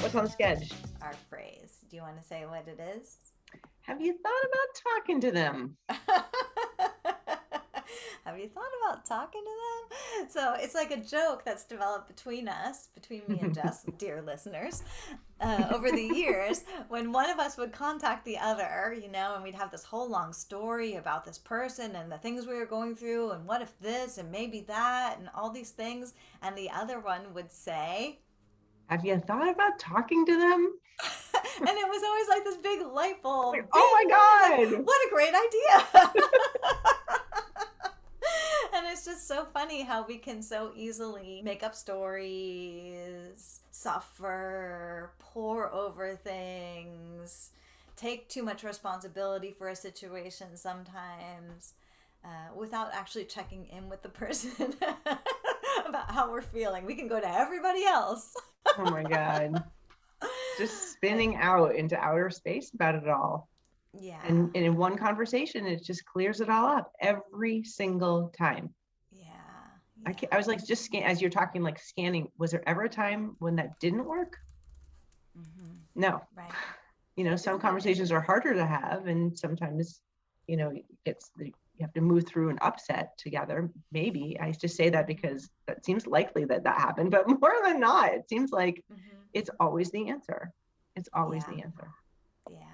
What's on sketch? Our phrase. Do you want to say what it is? Have you thought about talking to them? Have you thought about talking to them? So it's like a joke that's developed between us, between me and Jess, dear listeners, over the years, when one of us would contact the other, and we'd have this whole long story about this person and the things we were going through, and what if this and maybe that, and all these things, and the other one would say, Have you thought about talking to them? and it was always like this big light bulb, Like, ding! oh my Like, God. what a great idea! And it's just so funny how we can so easily make up stories, suffer, pour over things, take too much responsibility for a situation sometimes, without actually checking in with the person about how we're feeling. We can go to everybody else. Oh my God. Just spinning out into outer space about it all. Yeah. And in one conversation, it just clears it all up every single time. Yeah. I was like, just as you're talking, like scanning. Was there ever a time when that didn't work? Mm-hmm. No. Right. Some conversations are harder to have, and sometimes, you have to move through an upset together. Maybe I just say that because that seems likely that happened, but more than not, it seems like it's always the answer. It's always the answer. Yeah.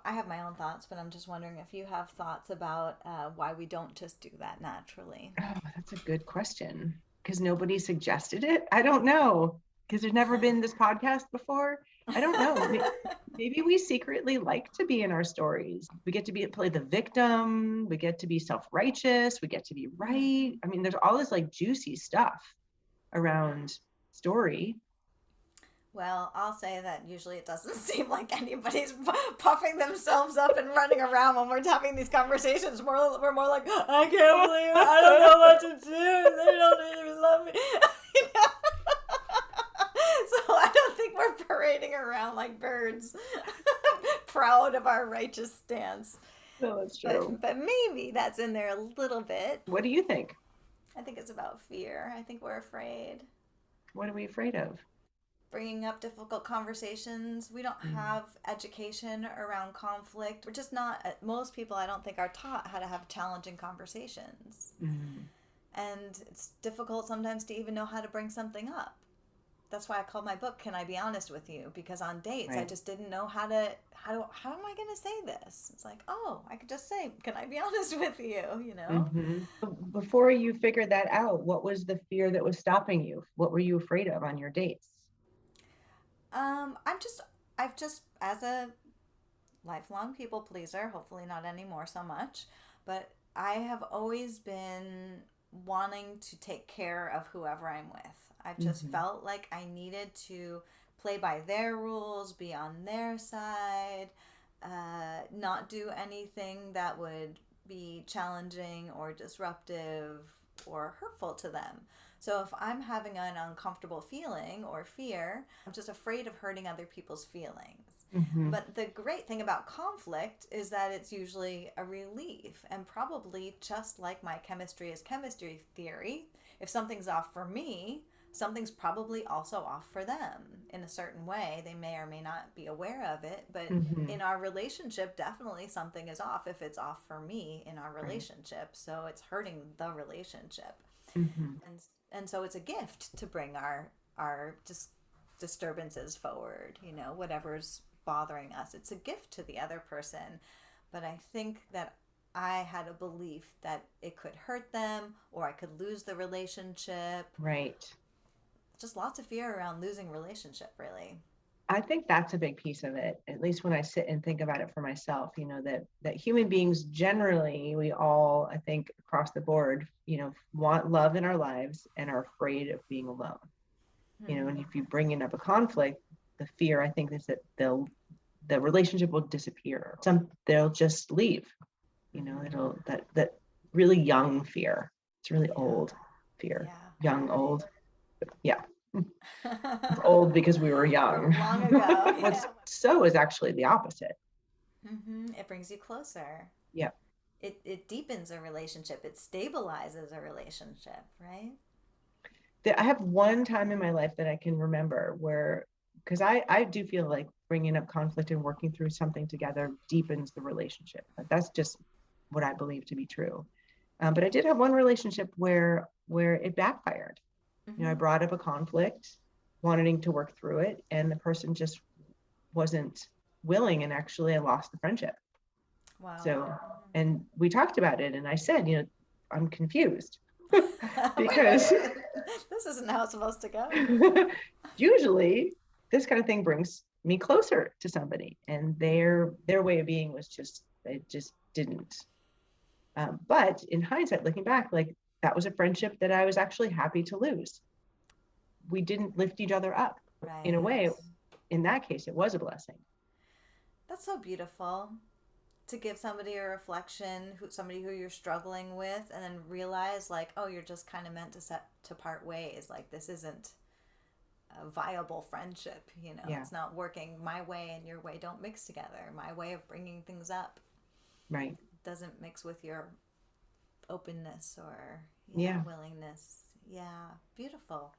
I have my own thoughts, but I'm just wondering if you have thoughts about why we don't just do that naturally. Oh, that's a good question, because nobody suggested it. I don't know, because there's never been this podcast before. I don't know. Maybe we secretly like to be in our stories. We get to play the victim. We get to be self-righteous. We get to be right. I mean, there's all this like juicy stuff around story. Well, I'll say that usually it doesn't seem like anybody's puffing themselves up and running around when we're having these conversations. We're more like, I can't believe it. I don't know what to do. They don't even love me. So I don't think we're parading around like birds, proud of our righteous stance. No, that's true. But maybe that's in there a little bit. What do you think? I think it's about fear. I think we're afraid. What are we afraid of? Bringing up difficult conversations. We don't have education around conflict. We're just not, most people I don't think are taught how to have challenging conversations. And it's difficult sometimes to even know how to bring something up. That's why I called my book "Can I Be Honest with You?" Because on dates I just didn't know how am I going to say this? It's like, oh, I could just say, "Can I be honest with you?" Before you figured that out, what was the fear that was stopping you? What were you afraid of on your dates? I've just, as a lifelong people pleaser, hopefully not anymore so much, but I have always been wanting to take care of whoever I'm with. I've just felt like I needed to play by their rules, be on their side, not do anything that would be challenging or disruptive or hurtful to them. So if I'm having an uncomfortable feeling or fear, I'm just afraid of hurting other people's feelings. But the great thing about conflict is that it's usually a relief, and probably just like my chemistry is chemistry theory, if something's off for me, something's probably also off for them in a certain way. They may or may not be aware of it, but in our relationship, definitely something is off if it's off for me in our relationship. So it's hurting the relationship. And so it's a gift to bring our disturbances forward, whatever's bothering us. It's a gift to the other person. But I think that I had a belief that it could hurt them or I could lose the relationship. Right. Just lots of fear around losing relationship, really. I think that's a big piece of it, at least when I sit and think about it for myself, that human beings generally, we all, I think across the board, want love in our lives and are afraid of being alone. And if you bring in up a conflict, the fear, I think, is that the relationship will disappear. They'll just leave, that really young fear. It's really old fear. Young, old. Yeah. It's old because we were young. Long ago. What's so is actually the opposite. It brings you closer. Yep. It deepens a relationship. It stabilizes a relationship, right? I have one time in my life that I can remember where, because I do feel like bringing up conflict and working through something together deepens the relationship. That's just what I believe to be true. But I did have one relationship where it backfired. I Hmm. brought up a conflict, wanting to work through it, and the person just wasn't willing, and actually I lost the friendship. Wow. So, and we talked about it, and I said, I'm confused Wait, wait, because wait. This isn't how it's supposed to go. usually this kind of thing brings me closer to somebody, and Mm. their way of being was just, it just didn't. But in hindsight, looking back, like, that was a friendship that I was actually happy to lose. We didn't lift each other up. In a Right. way, in that case, it was a blessing. That's so beautiful to give somebody a reflection, somebody who you're struggling with, and then realize, like, oh, you're just kind of meant to set to part ways. Like, this isn't a viable friendship. Yeah, It's not working. My way and your way don't mix together. My way of bringing things up right. doesn't mix with your openness or, yeah, Yeah, willingness. Yeah, beautiful.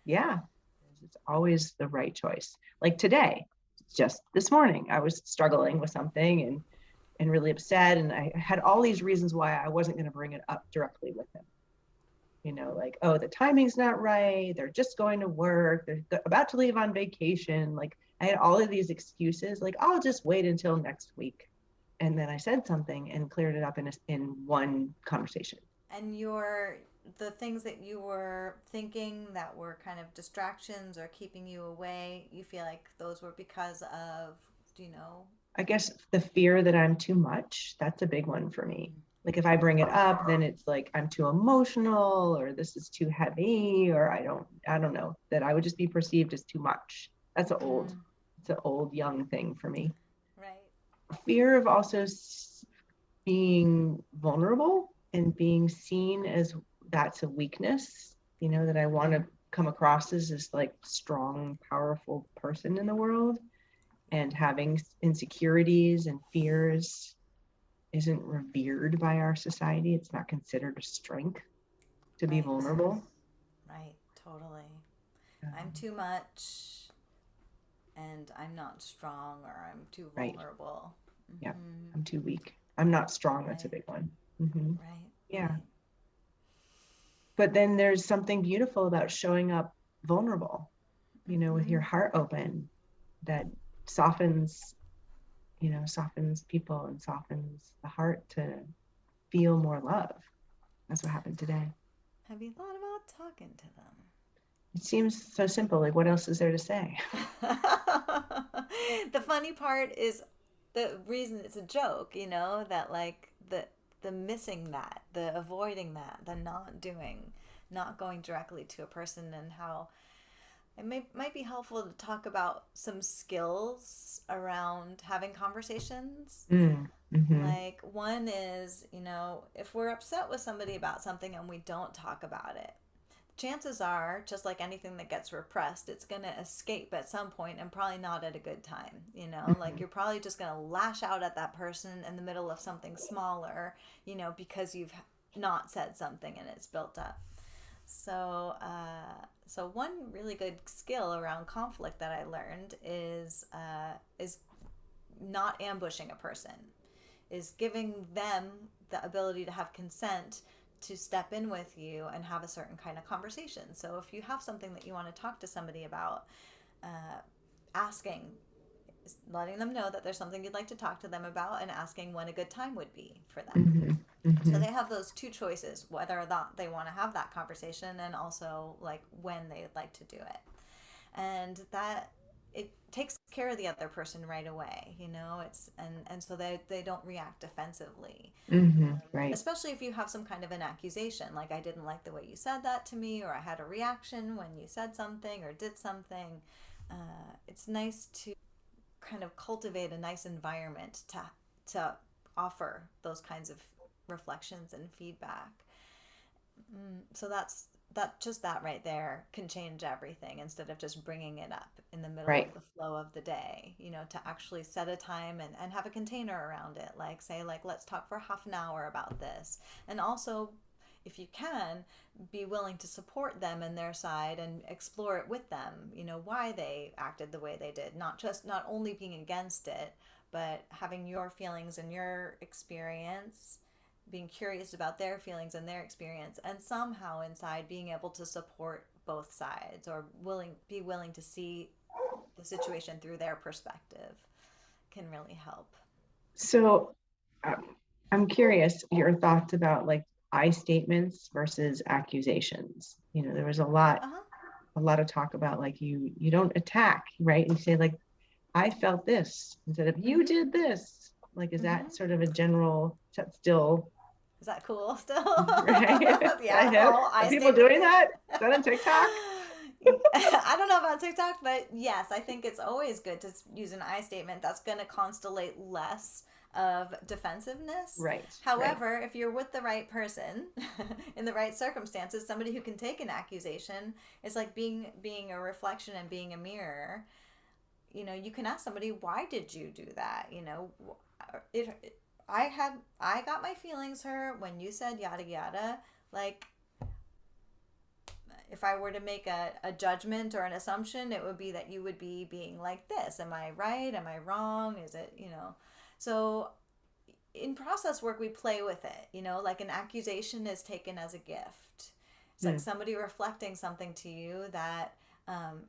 yeah. It's always the right choice. Like today, just this morning, I was struggling with something and really upset, and I had all these reasons why I wasn't going to bring it up directly with him. Like, oh, the timing's not right. They're just going to work. They're about to leave on vacation. Like, I had all of these excuses. Like, I'll just wait until next week. And then I said something and cleared it up in one conversation. And the things that you were thinking that were kind of distractions or keeping you away, you feel like those were because of, do you know? I guess the fear that I'm too much, that's a big one for me. Mm. Like, if I bring it up, then it's like I'm too emotional, or this is too heavy, or I don't know, that I would just be perceived as too much. That's Mm-hmm. it's an old young thing for me. Right. Fear of also being vulnerable and being seen as that's a weakness, that I want to come across as this like strong, powerful person in the world, and Yeah. having insecurities and fears isn't revered by our society. It's not considered a strength to be Right. vulnerable. Right. Totally. I'm Um, too much and I'm not strong or I'm too right. vulnerable. Yeah. Mm-hmm. I'm too weak. I'm not strong. That's a Right. big one. Hmm. Right. Yeah. Right. But then there's something beautiful about showing up vulnerable, with your Mm-hmm. heart open, that softens, softens people and softens the heart to feel more love. That's what happened today. Have you thought about talking to It seems so simple. Like, what else is there to say? them? The funny part is the reason it's a joke, that like the missing that, the avoiding that, the not doing, not going directly to a person, and how might be helpful to talk about some skills around having conversations. Mm, mm-hmm. Like, one is, if we're upset with somebody about something and we don't talk about it, chances are, just like anything that gets repressed, it's going to escape at some point and probably not at a good time. Like, Mm-hmm. you're probably just going to lash out at that person in the middle of something smaller, because you've not said something and it's built up. So one really good skill around conflict that I learned is not ambushing a person, is giving them the ability to have consent to step in with you and have a certain kind of conversation. So if you have something that you want to talk to somebody about, asking, letting them know that there's something you'd like to talk to them about, and asking when a good time would be for them. Mm-hmm. So Mm-hmm. they have those two choices, whether or not they want to have that conversation, and also like when they'd like to do it. And that it takes care of the other person right away. It's and so they don't react defensively. Mm-hmm. Right. Especially if you have some kind of an accusation, like, I didn't like the way you said that to me, or I had a reaction when you said something or did something. It's nice to kind of cultivate a nice environment to offer those kinds of reflections and feedback. So that right there can change everything, instead of just bringing it up in the middle Right. of the flow of the day, to actually set a time and have a container around it, like, say, like, let's talk for half an hour about this. And also, if you can, be willing to support them in their side and explore it with them, why they acted the way they did, not only being against it, but having your feelings and your experience, being curious about their feelings and their experience, and somehow inside being able to support both sides, or be willing to see the situation through their perspective, can really help. So I'm curious your thoughts about like I statements versus accusations. There was Uh-huh. a lot of talk about like you don't attack, right? And you say like I felt this instead of you Mm-hmm. did this. Like, is Mm-hmm. that sort of a general, is that still Is that cool still? right? Yeah, the whole Are I people statement doing thing. that? Is that on TikTok? I don't know about TikTok, but yes, I think it's always good to use an I statement. That's going to constellate less of defensiveness. Right, right. However, if you're with the right person in the right circumstances, somebody who can take an accusation, it's like being a reflection and being a mirror. You can ask somebody, why did you do that? It I got my feelings hurt when you said yada yada. Like, if I were to make a judgment or an assumption, it would be that you would be being like this. Am I right? Am I wrong? Is it? So in process work, we play with it, like an accusation is taken as a gift. It's like Hmm. somebody reflecting something to you that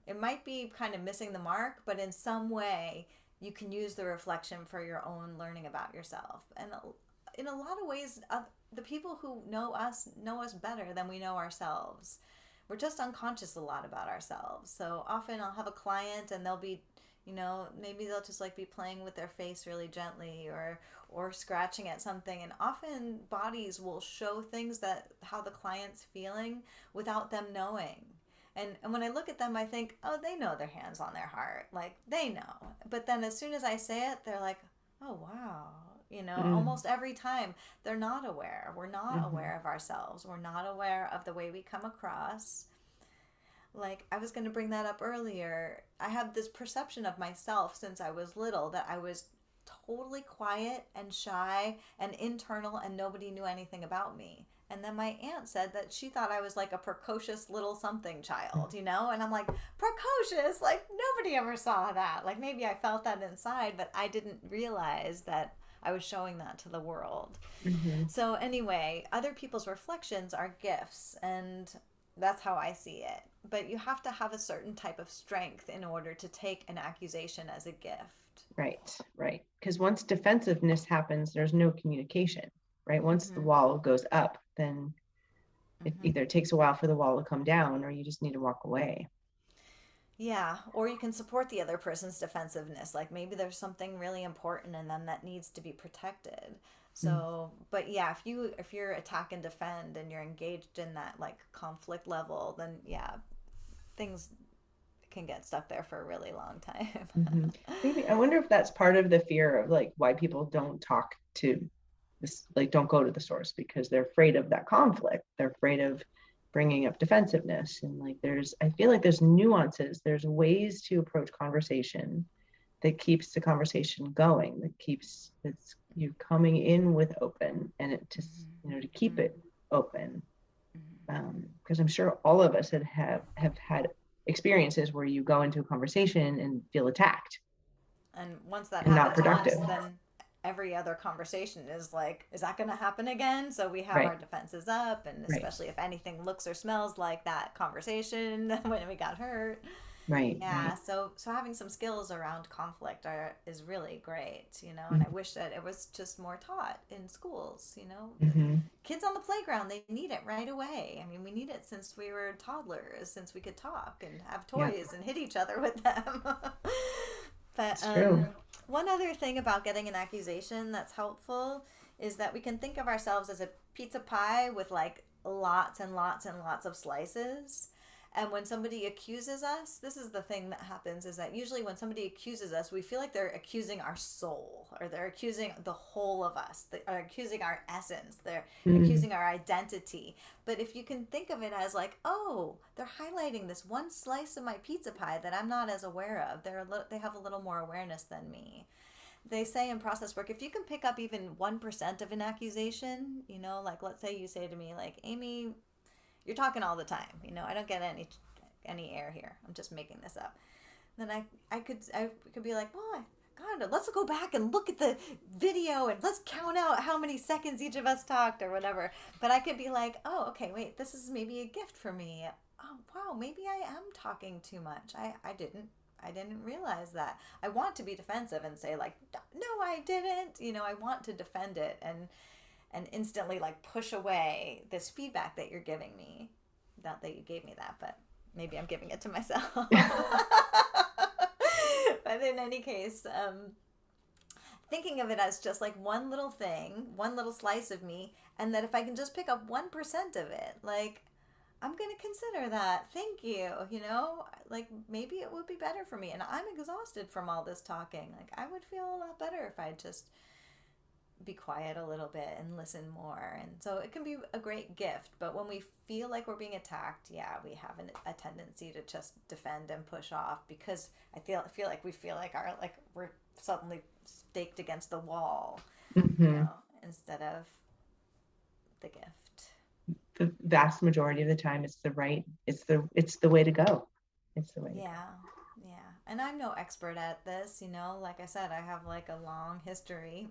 it might be kind of missing the mark, but in some way, you can use the reflection for your own learning about yourself. And in a lot of ways, the people who know us better than we know ourselves. We're just unconscious a lot about ourselves. So often I'll have a client and they'll be, maybe they'll just like be playing with their face really gently, or scratching at something, and often bodies will show things that how the client's feeling without them knowing. And when I look at them, I think, oh, they know their hands on their heart. Like, they know. But then as soon as I say it, they're like, oh, wow. Mm. Almost every time they're not aware. We're not Hmm. aware of ourselves. We're not aware of the way we come across. Like, I was going to bring that up earlier. I have this perception of myself since I was little that I was totally quiet and shy and internal, and nobody knew anything about me. And then my aunt said that she thought I was like a precocious little something child, And I'm like, precocious? Like, nobody ever saw that. Like, maybe I felt that inside, but I didn't realize that I was showing that to the world. Hmm. So, anyway, other people's reflections are gifts, and that's how I see it. But you have to have a certain type of strength in order to take an accusation as a gift. Right, right. Because once defensiveness happens, there's no communication, right? Once the Mm-hmm. wall goes up, then it Mm-hmm. either takes a while for the wall to come down or you just need to walk away. Yeah, or you can support the other person's defensiveness. Like, maybe there's something really important in them that needs to be protected. Mm. So, but yeah, if you're attack and defend and you're engaged in that like conflict level, then yeah, things can get stuck there for a really long time. Hmm. Maybe I wonder if that's part of the fear of like why people don't talk to this, like don't go to the source because they're afraid of that conflict. They're afraid of bringing up defensiveness. And like I feel like there's nuances, there's ways to approach conversation that keeps the conversation going, that keeps it's you coming in with open and it just, to keep Mm-hmm. it open. Mm-hmm. Because I'm sure all of us have had experiences where you go into a conversation and feel attacked And once that and not happens productive. once, then every other conversation is like, is that going to happen again? So we have Right, our defenses up, and right, especially if anything looks or smells like that conversation when we got hurt. right, Yeah, right. so having some skills around conflict is really great, and I Mm-hmm. wish that it was just more taught in schools. The Mm-hmm. kids on the playground, they need it right away. I mean, we need it since we were toddlers, since we could talk and have Yeah, toys and hit each other with them. But it's true. one other thing about getting an accusation that's helpful is that we can think of ourselves as a pizza pie with like lots and lots and lots of slices. And when somebody accuses us, this is the thing that happens, is that usually when somebody accuses us, we feel like they're accusing our soul, or they're accusing the whole of us, they're accusing our essence, they're Mm. accusing our identity. But if you can think of it as like, oh, they're highlighting this one slice of my pizza pie that I'm not as aware of, they have a little more awareness than me. they say in process work, if you can pick up even 1% of an accusation, you know, like let's say you say to me, like, Amy, you're talking all the time. You know, I don't get any air here. I'm just making this up. Then I could be like, well, God, let's go back and look at the video and let's count out how many seconds each of us talked or whatever. But I could be like, oh, okay, wait, this is maybe a gift for me. Oh, wow, maybe I am talking too much. I didn't realize that. I want to be defensive and say like, no, I didn't. You know, I want to defend it and instantly like push away this feedback that you're giving me. Not that you gave me that, but maybe I'm giving it to myself. But in any case, thinking of it as just like one little thing, one little slice of me, and that if I can just pick up 1% of it, like, I'm going to consider that. Thank you. You know, like maybe it would be better for me. And I'm exhausted from all this talking. Like, I would feel a lot better if I just be quiet a little bit and listen more. And so it can be a great gift. But when we feel like we're being attacked, yeah, we have a tendency to just defend and push off, because I feel like we feel like we're suddenly staked against the wall, you Mm-hmm. know, instead of the gift. The vast majority of the time, it's the way to go. It's the way to go. Yeah, yeah. And I'm no expert at this, you know. Like I said, I have like a long history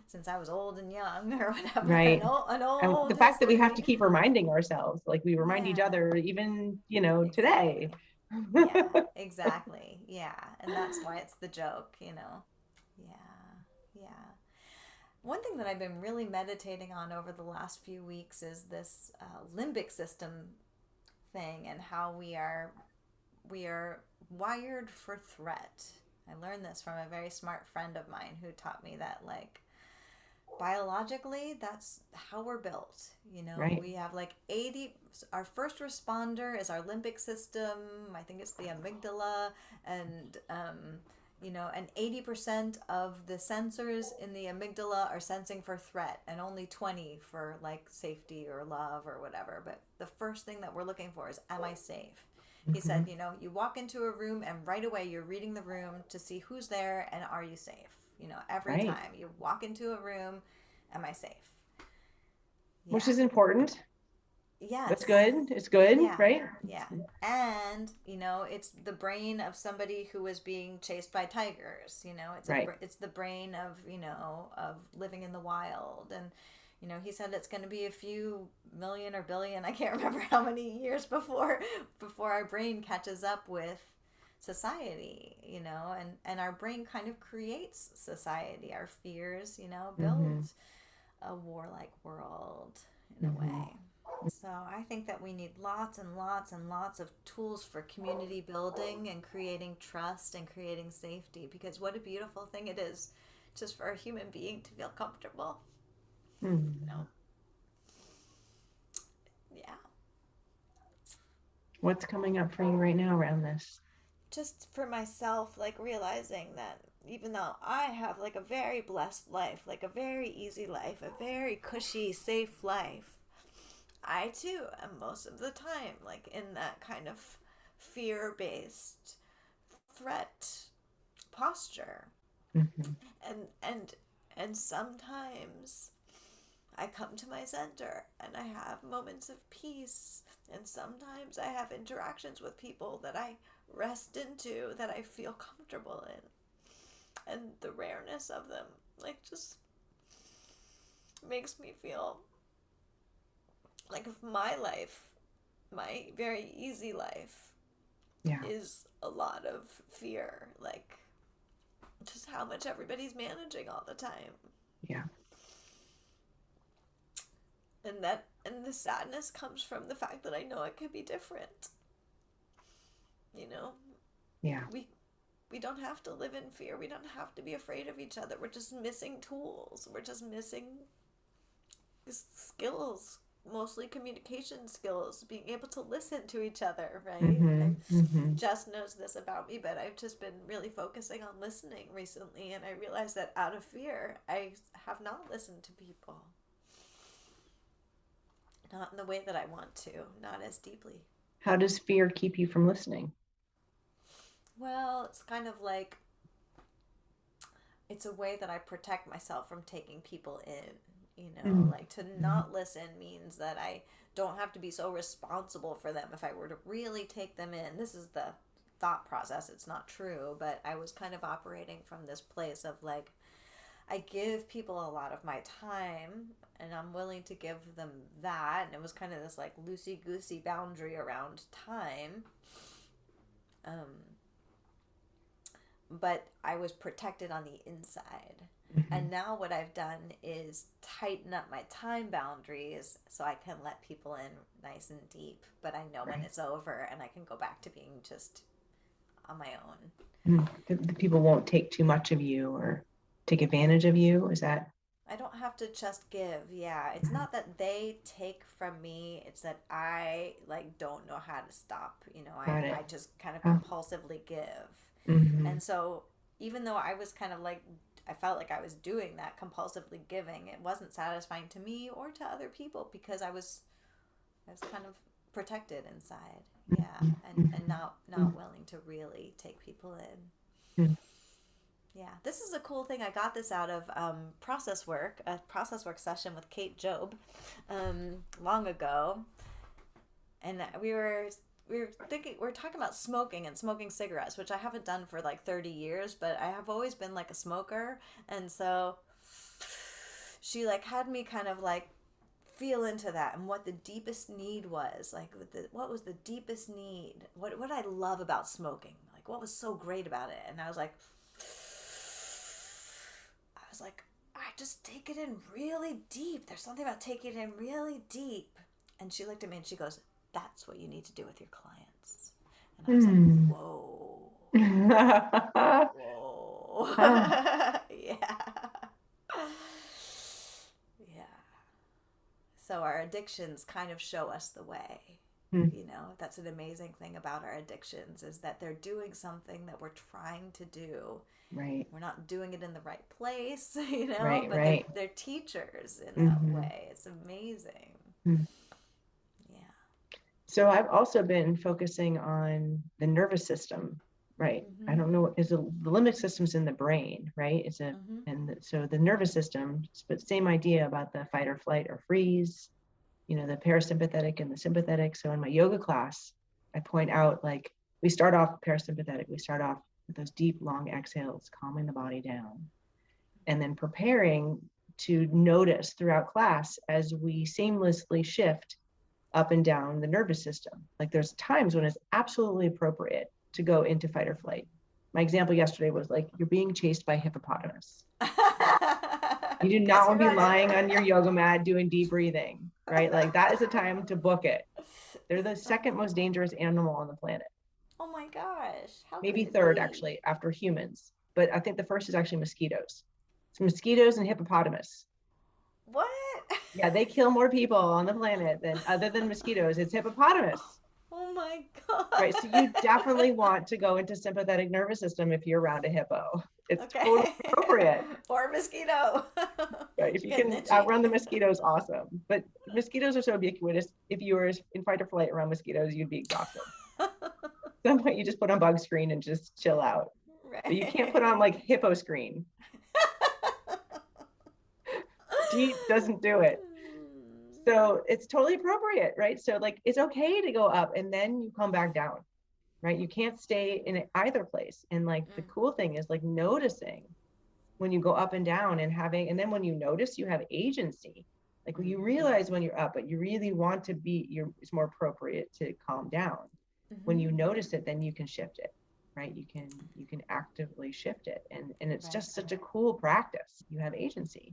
since I was old and young or whatever, Right. an And the old fact that we have history. to keep reminding ourselves, like we remind each Yeah, other, even, today. exactly. Yeah, exactly. Yeah. And that's why it's the joke, you know. Yeah, yeah. One thing that I've been really meditating on over the last few weeks is this limbic system thing, and how we are wired for threat. I learned this from a very smart friend of mine who taught me that, like, biologically, that's how we're built. You know, Right. we have like 80, our first responder is our limbic system. I think it's the amygdala. And, and 80% of the sensors in the amygdala are sensing for threat, and only 20 for like safety or love or whatever. But the first thing that we're looking for is, am I safe? He Mm-hmm. said, you walk into a room and right away you're reading the room to see who's there and are you safe? Every Right. time you walk into a room, am I safe? Which Yeah. is important. That's Yes. good. It's good, Yeah. right? Yeah. And, it's the brain of somebody who is being chased by tigers. Right. It's the brain of, of living in the wild. And, he said it's going to be a few million or billion, I can't remember how many years before our brain catches up with society, and our brain kind of creates society. Our fears, Mm-hmm. build a warlike world in a Mm-hmm. way. So I think that we need lots and lots and lots of tools for community building and creating trust and creating safety, because what a beautiful thing it is just for a human being to feel comfortable. You Mm-hmm. know? Yeah. What's coming up for you right now around this? Just for myself, like realizing that even though I have like a very blessed life, like a very easy life, a very cushy, safe life, I too am most of the time like in that kind of fear based threat posture. Mm-hmm. And sometimes I come to my center and I have moments of peace, and sometimes I have interactions with people that I rest into, that I feel comfortable in, and the rareness of them like just makes me feel like if my life, my very easy life, Yeah. is a lot of fear, like just how much everybody's managing all the time. Yeah. And the sadness comes from the fact that I know it could be different. You know, Yeah. we we don't have to live in fear. We don't have to be afraid of each other. We're just missing tools. We're just missing skills, mostly communication skills, being able to listen to each other, right? Mm-hmm. Mm-hmm. Jess knows this about me, but I've just been really focusing on listening recently, and I realized that out of fear, I have not listened to people. Not in the way that I want to, not as deeply. How does fear keep you from listening? Well, it's kind of like it's a way that I protect myself from taking people in. You know, Mm. like to Mhm. not listen means that I don't have to be so responsible for them if I were to really take them in. This is the thought process. It's not true, but I was kind of operating from this place of like, I give people a lot of my time and I'm willing to give them that. And it was kind of this like loosey goosey boundary around time. Um, but I was protected on the inside. And Mhm. now what I've done is tighten up my time boundaries so I can let people in nice and deep, but I know when Right. it's over and I can go back to being just on my own. Mm. The people won't take too much of you or take advantage of you. Is that? I don't have to just give. Yeah, it's Mhm. not that they take from me, it's that I like don't know how to stop. You know, Got I it. just kind of Oh. compulsively give. Hmm. And so even though I was kind of like I felt like I was doing that compulsively giving, it wasn't satisfying to me or to other people because I was kind of protected inside. Yeah, and not willing to really take people in. Hmm. Yeah, this is a cool thing. I got this out of a process work session with Kate Job long ago, and we were talking about smoking and smoking cigarettes, which I haven't done for like 30 years, but I have always been like a smoker, and so she like had me kind of like feel into that and what the deepest need was, like what was the deepest need, what I love about smoking, like what was so great about it. And I was like, I just take it in really deep. There's something about taking it in really deep. And she looked at me and she goes, that's what you need to do with your clients. And I was like, Hmm. whoa, Ah. whoa. Yeah. Yeah. So our addictions kind of show us the way. Hmm. You know, that's an amazing thing about our addictions is that they're doing something that we're trying to do. Right. We're not doing it in the right place, you know, Right. but they're Right. they're teachers in that Hmm. way. It's amazing. Hmm. Yeah. So I've also been focusing on the nervous system, right? I Mhm. don't know, is the limbic system's in the brain, right? Mhm. So the nervous system, but same idea about the fight or flight or freeze, the parasympathetic and the sympathetic. So in my yoga class, I point out like we start off parasympathetic, we start off with those deep, long exhales, calming the body down, and then preparing to notice throughout class as we seamlessly shift up and down the nervous system. Like there's times when it's absolutely appropriate to go into fight or flight. My example yesterday was like you're being chased by a hippopotamus. You do not Guess want you're to be running. lying on your yoga mat doing deep breathing, right? Like that is the time to book it. They're the second most dangerous animal on the planet. Oh my gosh. How could Maybe it third be? actually after humans. But I think the first is actually mosquitoes. So mosquitoes and hippopotamus. What? Yeah, they kill more people on the planet than other than mosquitoes. It's hippopotamus. Oh my god. Right. So you definitely want to go into sympathetic nervous system if you're around a hippo. It's totally Okay. appropriate. Or mosquito. Right. If you Getting can itchy. outrun the mosquitoes, awesome. But mosquitoes are so ubiquitous. If you were in fight or flight around mosquitoes, you'd be exhausted. At some point, you just put on bug screen and just chill out. But you can't put on Right. like hippo screen. G doesn't do it. So it's totally appropriate, right? So like it's okay to go up and then you come back down, right? You can't stay in either place. And like the cool thing is like noticing when you go up and down and and then when you notice you have agency, like when you Mm-hmm. realize when you're up, but you really want to be, it's more appropriate to calm down. When Mm-hmm. you notice it, then you can shift it, right? You can actively shift it. And it's Right. just such a cool practice. You have agency,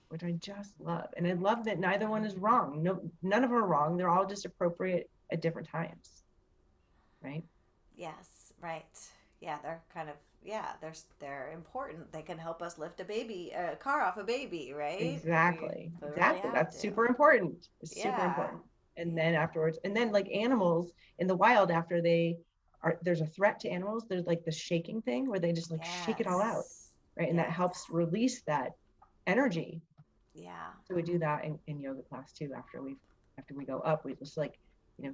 which I just love. And I love that neither one is wrong. No, none of them are wrong. They're all just appropriate at different times, right? Yes, right. Yeah, they're kind of they're important. They can help us lift a car off a baby, right? If Exactly. we really Exactly. have That's to. super important. It's super Yeah. important. And then Yeah. afterwards, and then like animals in the wild, after there's a threat to animals, there's like the shaking thing where they just like shake it all out, Yes. right? And that helps Yes. release that energy. Yeah. So we do that in yoga class too. After we go up, we just like,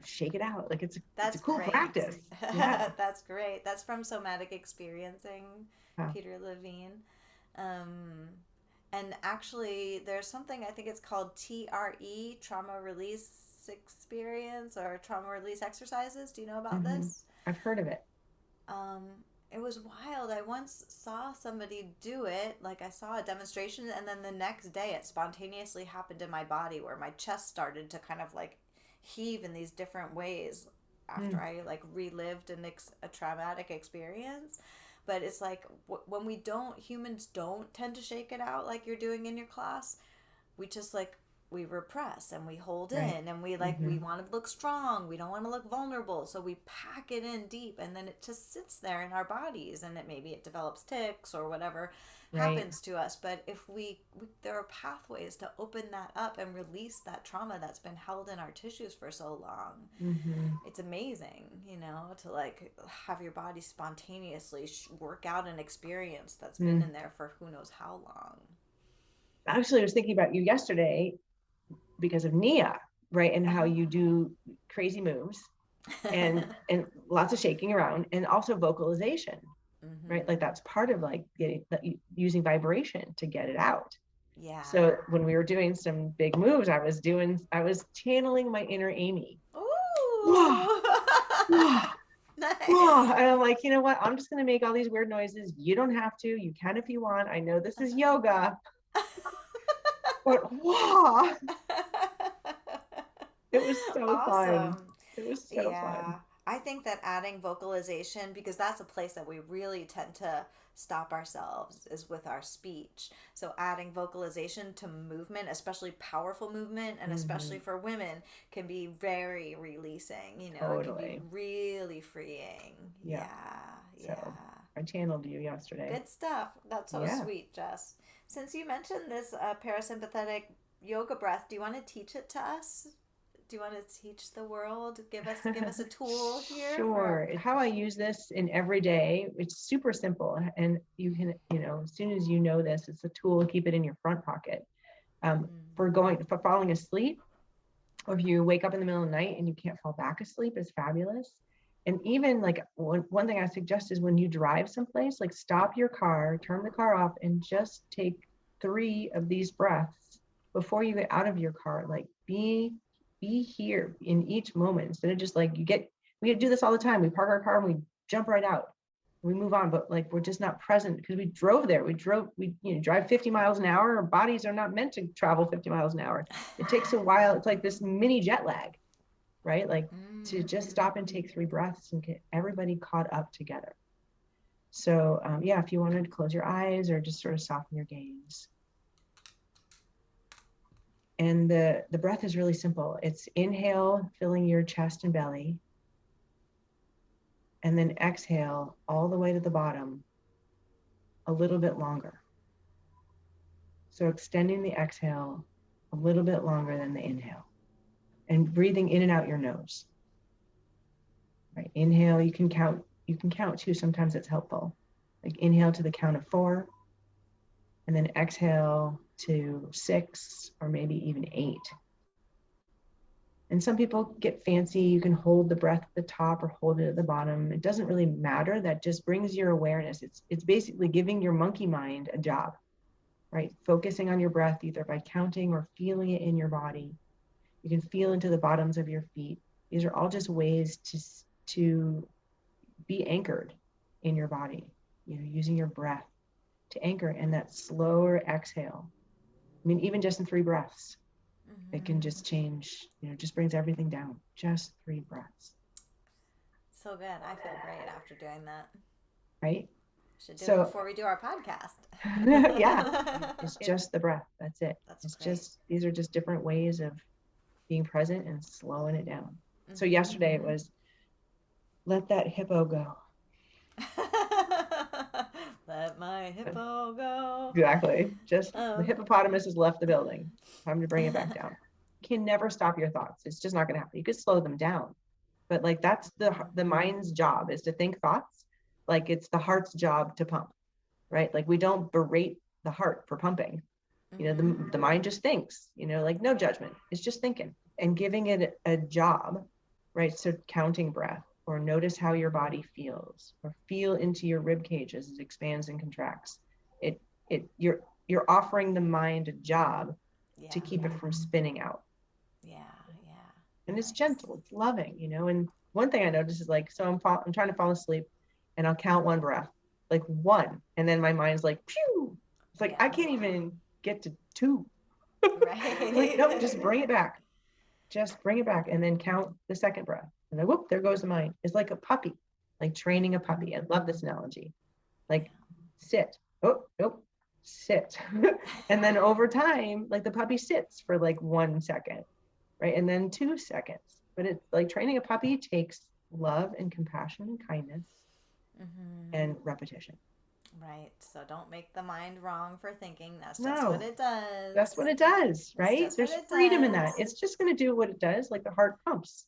shake it out. Like it's a That's cool great. practice. Yeah. That's great. That's from Somatic Experiencing, Huh. Peter Levine. Um, and actually, there's something, I think it's called TRE, trauma release experience, or trauma release exercises. Do you know about Hmm. this? I've heard of it. Um, it was wild. I once saw somebody do it. Like, I saw a demonstration, and then the next day it spontaneously happened in my body where my chest started to kind of like heave in these different ways after Mm. I like relived a traumatic experience. But it's like when we don't, humans don't tend to shake it out like you're doing in your class. We just like, we repress and we hold Right. in, and we like, we Hmm. want to look strong, we don't want to look vulnerable, so we pack it in deep, and then it just sits there in our bodies, and it maybe it develops tics or whatever Right. happens to us. But if we there are pathways to open that up and release that trauma that's been held in our tissues for so long. Hmm. It's amazing, to like have your body spontaneously work out an experience that's been Mm. in there for who knows how long. Actually, I was thinking about you yesterday because of Nia, right? And how Uh-huh. you do crazy moves and lots of shaking around and also vocalization, right? Like Mm-hmm. that's part of like getting using vibration to get it out. Yeah. So when we were doing some big moves, I was channeling my inner Amy. Wah, Ooh. wah, Nice. wah. And I'm like, you know what? I'm just gonna make all these weird noises. You don't have to. You can if you want. I know this is yoga, but wah. It was so fun. Awesome. It was so fun. Yeah. I think that adding vocalization, because that's a place that we really tend to stop ourselves, is with our speech. So adding vocalization to movement, especially powerful movement, and especially Hmm. for women, can be very releasing. It can be Totally. really freeing. Yeah. Yeah. So Yeah. I channeled you yesterday. Good stuff. That's so Yeah. sweet, Jess. Since you mentioned this parasympathetic yoga breath, do you want to teach it to us? Do you want to teach the world? Give us a tool here for. Sure. How I use this in every day, it's super simple. And you can, as soon as you know this, it's a tool, keep it in your front pocket. Mm-hmm. For falling asleep, or if you wake up in the middle of the night and you can't fall back asleep, is fabulous. And even like one thing I suggest is when you drive someplace, like stop your car, turn the car off, and just take 3 of these breaths before you get out of your car. Like be here in each moment instead of just like we do this all the time. We park our car and we jump right out. We move on, but like we're just not present because we drove there. We drive 50 miles an hour. Our bodies are not meant to travel 50 miles an hour. It takes a while. It's like this mini jet lag, right? Like to just Mm. stop and take 3 breaths and get everybody caught up together. So yeah, if you wanted to close your eyes or just sort of soften your gaze. And the breath is really simple. It's inhale, filling your chest and belly, and then exhale all the way to the bottom a little bit longer. So extending the exhale a little bit longer than the inhale and breathing in and out your nose. Right? Inhale, you can count too. Sometimes it's helpful. Like inhale to the count of 4, and then exhale to 6 or maybe even 8. And some people get fancy. You can hold the breath at the top or hold it at the bottom. It doesn't really matter. That just brings your awareness. It's basically giving your monkey mind a job, right? Focusing on your breath either by counting or feeling it in your body. You can feel into the bottoms of your feet. These are all just ways to be anchored in your body, using your breath to anchor, and that slower exhale. I mean, even just in 3 breaths, it can Mm-hmm. just change, just brings everything down. Just 3 breaths, So good. I feel great after doing that. right? Should do it So, before we do our podcast. yeah, it's just the breath. That's it. That's It's great. just, these are just different ways of being present and slowing it down. So, yesterday it Mm-hmm. was let that hippo go. Let my hippo go. Exactly. Just the Um, hippopotamus has left the building. Time to bring it back down. You can never stop your thoughts. It's just not going to happen. You could slow them down, but like that's the mind's job, is to think thoughts. Like it's the heart's job to pump, right? Like we don't berate the heart for pumping. The mind just thinks. Like no judgment. It's just thinking and giving it a job, right? So counting breath, or notice how your body feels, or feel into your rib cage as it expands and contracts. It You're offering the mind a job Yeah. to keep it from spinning out. Yeah. Yeah. And it's Nice. gentle, it's loving, and one thing I noticed is like, so I'm trying to fall asleep and I'll count one breath, like one, and then my mind's like, phew, it's like, Yeah. I can't even get to two. Like, Right. no, just bring it back. Just bring it back and then count the second breath. And then whoop, there goes the mind. It's like a puppy, like training a puppy. I love this analogy. Like, sit. Oh, nope, sit. And then over time, like the puppy sits for like 1 second, right? And then 2 seconds. But it's like training a puppy takes love and compassion and kindness and repetition. Right. So don't make the mind wrong for thinking that's just what No, it does. that's what it does, That's right? just what There's it freedom in that. does. It's just going to do what it does, like the heart pumps.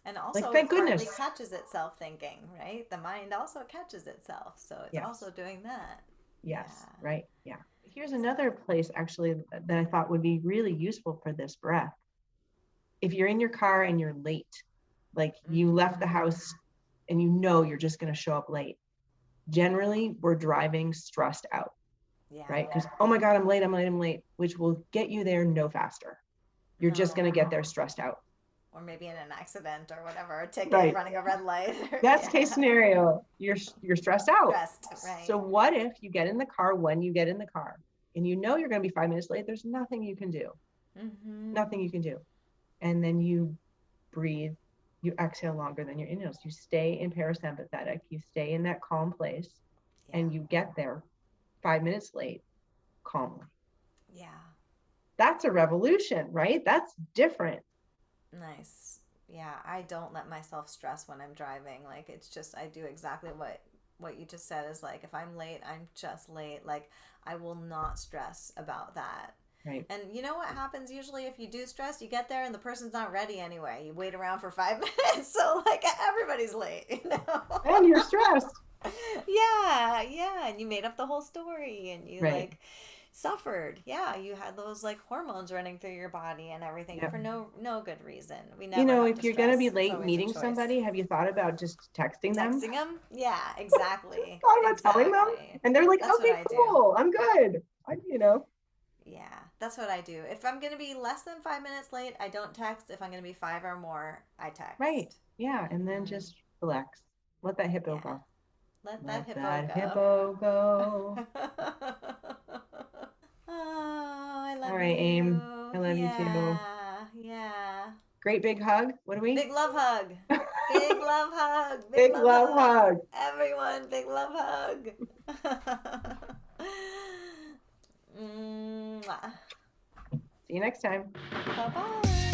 And Like, also thank partly goodness. catches itself thinking, right? The mind also catches itself. So it's Yes. also doing that. Yes. Yeah. Right. Yeah. Here's another place actually that I thought would be really useful for this breath. If you're in your car and you're late, like you left the house and you're just going to show up late. Generally, we're driving stressed out, Yeah. right? Because, oh my God, I'm late, which will get you there no faster. You're just going to get there stressed out. Or maybe in an accident or whatever, a ticket, Right. running a red light. Best case scenario, you're stressed out. Stressed, right. So what if you get in the car when you get in the car and you're going to be 5 minutes late? There's nothing you can do. Nothing you can do. And then you breathe, you exhale longer than your inhales. You stay in parasympathetic, you stay in that calm place, and you get there 5 minutes late calmly. Yeah. That's a revolution, right? That's different. Nice. Yeah, I don't let myself stress when I'm driving. Like, it's just, I do exactly what you just said, is like, if I'm late, I'm just late. Like, I will not stress about that. Right. And you know what happens usually if you do stress? You get there and the person's not ready anyway. You wait around for 5 minutes. So, like, everybody's late, you know? And you're stressed. Yeah. And you made up the whole story and you, right. like, suffered. Yeah, you had those like hormones running through your body and everything for no good reason. We never if you're going to be late meeting choice. somebody, have you thought about just texting them? Texting them? Yeah, exactly. Thought about telling them? And they're like, That's okay, cool. I'm good. Yeah, that's what I do. If I'm going to be less than 5 minutes late, I don't text. If I'm going to be 5 or more, I text. Right. Yeah. And then just relax. Let that hippo go. Let that hippo go. Oh, I love you. All right, Aim. I love you too. Yeah. Great big hug. What are we? Big love hug. Big love hug. Big love hug. Everyone, big love hug. Mwah. See you next time. Bye-bye.